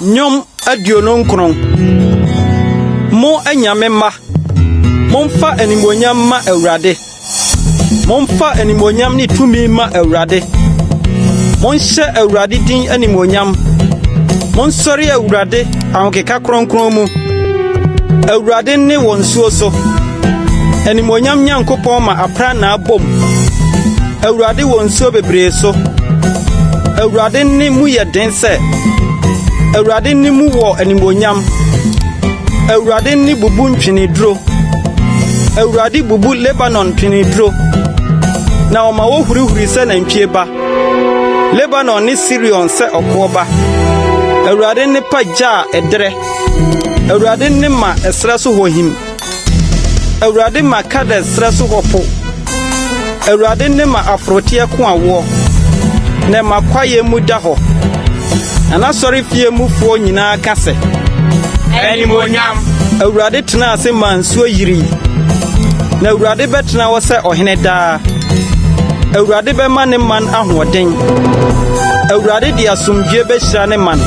Nyom adionon kron. Mo anyame ma. Momfa animonyam ma Awurade. Momfa animonyam ni tumi ma Awurade. Monhyɛ Awurade din animonyam. Monsɔre Awurade ahokeka kronkron mu. Awurade ne wonsuo so. Animonyam Nyankopɔn ma apra na abom. Awurade wonsuo bebree so. Awurade ne mu yɛ den sɛ. Awurade ne mu wɔ animonyam. Awurade ne bubu ntweneduro. Awurade bubu Lebanon ntweneduro. Na ɔma wo hurihuri sɛ nantwie ba. Lebanon ne Sirion sɛ ɔkoɔ ba. Awurade ne pagya ɛdrɛ. Awurade ne ma ɛsrɛ so hɔ him. Awurade ma Kades srɛ so hɔ po. Awurade ne ma afroteɛ ko awoɔ. Na ma kwaye mu da hɔ. Anasɔre fie mufoɔ nyinaa ka sɛ animonyam. Awurade tena ase ma nsuo yiri. Na Awurade bɛtena wɔ sɛ ɔhene daa. Awurade bɛma ne man ahoɔden. Awurade de asomdwie bɛhyira ne man.